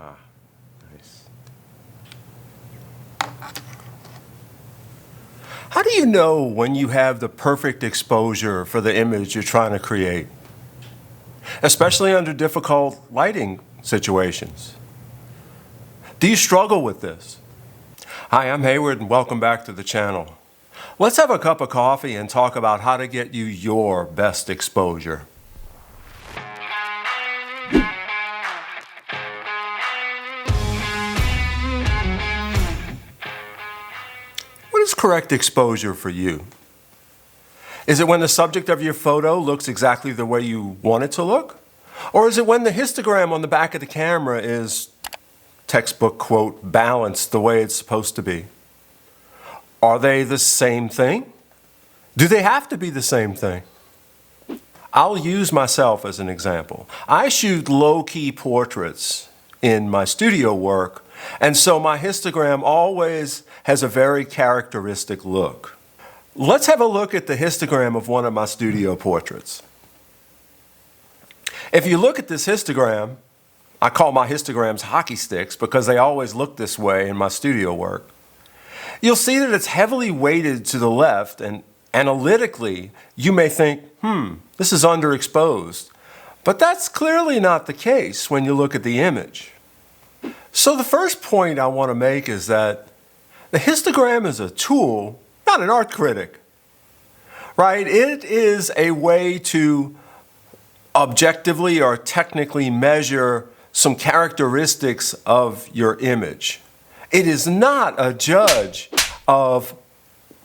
Ah, nice. How do you know when you have the perfect exposure for the image you're trying to create, especially under difficult lighting situations? Do you struggle with this? Hi, I'm Hayward and welcome back to the channel. Let's have a cup of coffee and talk about how to get you your best exposure. What is correct exposure for you? Is it when the subject of your photo looks exactly the way you want it to look? Or is it when the histogram on the back of the camera is, textbook quote, balanced the way it's supposed to be? Are they the same thing? Do they have to be the same thing? I'll use myself as an example. I shoot low-key portraits in my studio work, and so my histogram always has a very characteristic look. Let's have a look at the histogram of one of my studio portraits. If you look at this histogram, I call my histograms hockey sticks because they always look this way in my studio work. You'll see that it's heavily weighted to the left, and analytically, you may think, this is underexposed. But that's clearly not the case when you look at the image. So the first point I want to make is that the histogram is a tool, not an art critic, right? It is a way to objectively or technically measure some characteristics of your image. It is not a judge of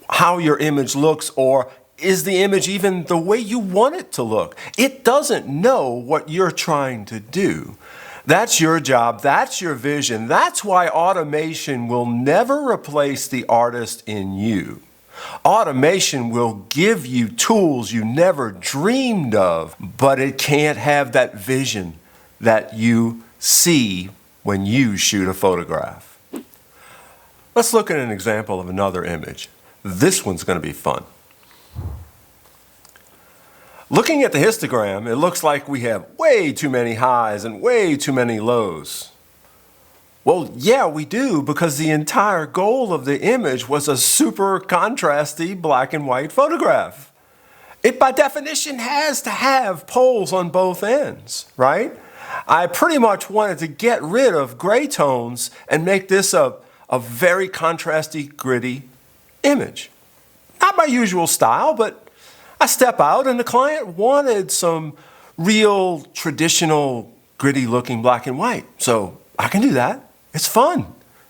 how your image looks, or is the image even the way you want it to look. It doesn't know what you're trying to do. That's your job, that's your vision. That's why automation will never replace the artist in you. Automation will give you tools you never dreamed of, but it can't have that vision that you see when you shoot a photograph. Let's look at an example of another image. This one's going to be fun. Looking at the histogram, it looks like we have way too many highs and way too many lows. Well, yeah, we do, because the entire goal of the image was a super contrasty black and white photograph. It, by definition, has to have poles on both ends, right? I pretty much wanted to get rid of gray tones and make this a very contrasty, gritty image. Not my usual style, but I step out and the client wanted some real traditional gritty looking black and white. So I can do that. It's fun.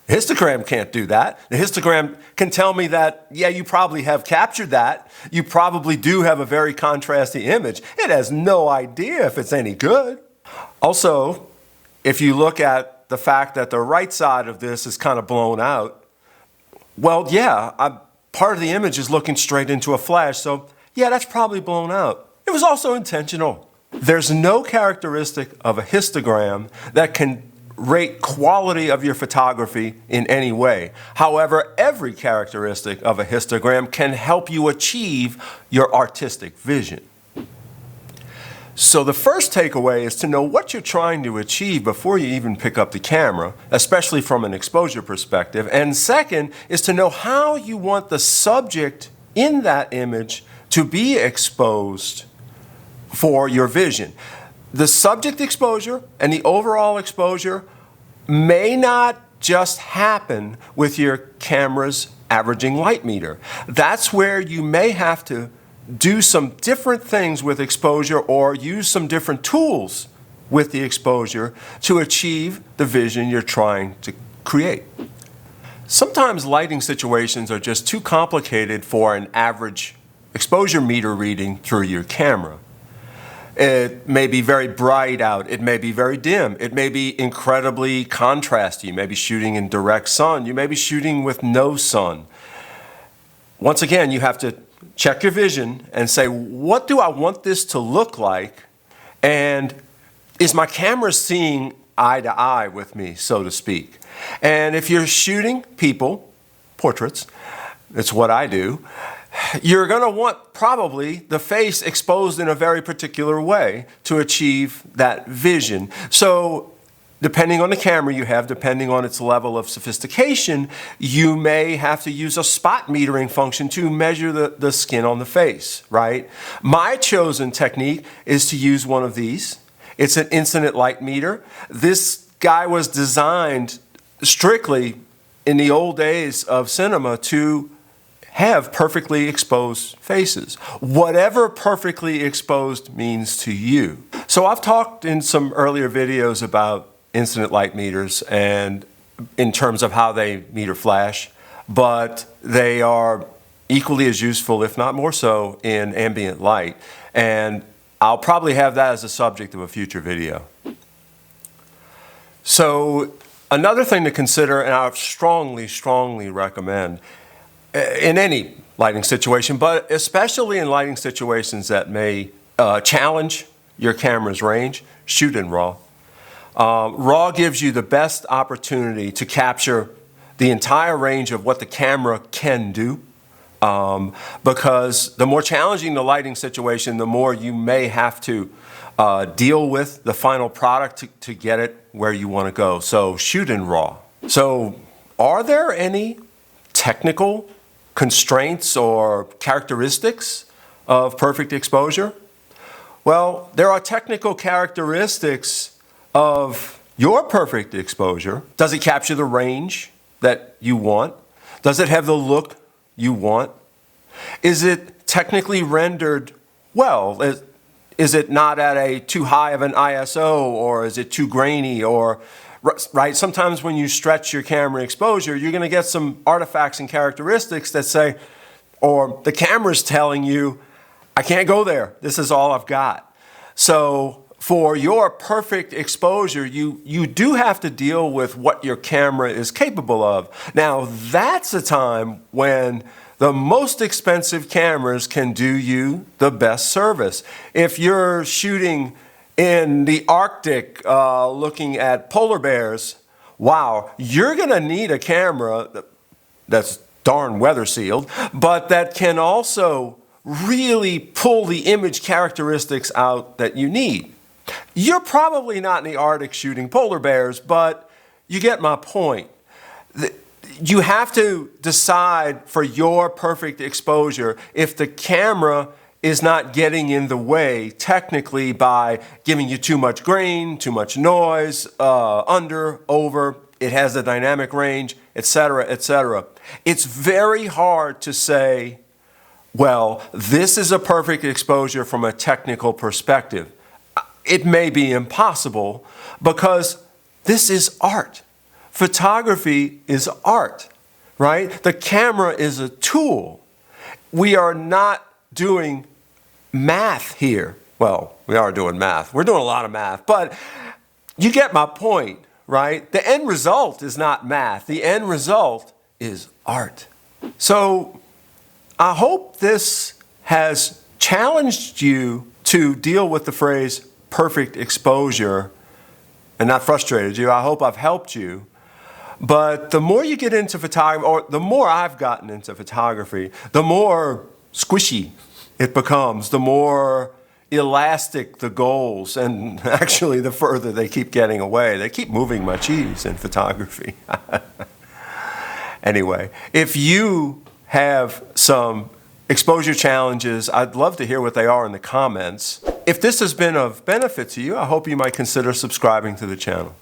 The histogram can't do that. The histogram can tell me that, yeah, you probably have captured that. You probably do have a very contrasty image. It has no idea if it's any good. Also, if you look at the fact that the right side of this is kind of blown out, well, yeah, part of the image is looking straight into a flash, so yeah, that's probably blown out. It was also intentional. There's no characteristic of a histogram that can rate quality of your photography in any way. However, every characteristic of a histogram can help you achieve your artistic vision. So the first takeaway is to know what you're trying to achieve before you even pick up the camera, especially from an exposure perspective. And second is to know how you want the subject in that image to be exposed for your vision. The subject exposure and the overall exposure may not just happen with your camera's averaging light meter. That's where you may have to do some different things with exposure or use some different tools with the exposure to achieve the vision you're trying to create. Sometimes lighting situations are just too complicated for an average exposure meter reading through your camera. It may be very bright out, it may be very dim, it may be incredibly contrasty, you may be shooting in direct sun, you may be shooting with no sun. Once again, you have to check your vision and say, what do I want this to look like? And is my camera seeing eye to eye with me, so to speak? And if you're shooting people, portraits, it's what I do, you're going to want probably the face exposed in a very particular way to achieve that vision. So depending on the camera you have, depending on its level of sophistication, you may have to use a spot metering function to measure the skin on the face, right? My chosen technique is to use one of these. It's an incident light meter. This guy was designed strictly in the old days of cinema to have perfectly exposed faces, whatever perfectly exposed means to you. So I've talked in some earlier videos about incident light meters and in terms of how they meter flash, but they are equally as useful, if not more so, in ambient light. And I'll probably have that as a subject of a future video. So another thing to consider, and I strongly, strongly recommend, in any lighting situation, but especially in lighting situations that may challenge your camera's range, shoot in RAW. RAW gives you the best opportunity to capture the entire range of what the camera can do, because the more challenging the lighting situation, the more you may have to deal with the final product to get it where you want to go. So shoot in RAW. So are there any technical constraints or characteristics of perfect exposure? Well, there are technical characteristics of your perfect exposure. Does it capture the range that you want? Does it have the look you want? Is it technically rendered well? Is it not at a too high of an ISO, or is it too grainy, or right? Sometimes when you stretch your camera exposure, you're going to get some artifacts and characteristics that say, or the camera's telling you, I can't go there. This is all I've got. So for your perfect exposure, you do have to deal with what your camera is capable of. Now, that's a time when the most expensive cameras can do you the best service. If you're shooting in the Arctic, looking at polar bears, wow, you're going to need a camera that's darn weather sealed, but that can also really pull the image characteristics out that you need. You're probably not in the Arctic shooting polar bears, but you get my point. You have to decide for your perfect exposure if the camera is not getting in the way technically by giving you too much grain, too much noise, under, over, it has a dynamic range, etc., etc. It's very hard to say, well, this is a perfect exposure from a technical perspective. It may be impossible because this is art. Photography is art, right? The camera is a tool. We are not doing math here. Well, we are doing math. We're doing a lot of math, but you get my point, right? The end result is not math. The end result is art. So I hope this has challenged you to deal with the phrase perfect exposure and not frustrated you. I hope I've helped you. But the more you get into photography, or the more I've gotten into photography, the more squishy it becomes, the more elastic the goals, and actually the further they keep getting away. They keep moving my cheese in photography. Anyway, if you have some exposure challenges, I'd love to hear what they are in the comments. If this has been of benefit to you, I hope you might consider subscribing to the channel.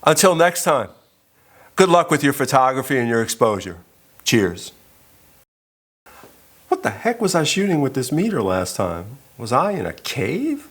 Until next time, good luck with your photography and your exposure. Cheers. What the heck was I shooting with this meter last time? Was I in a cave?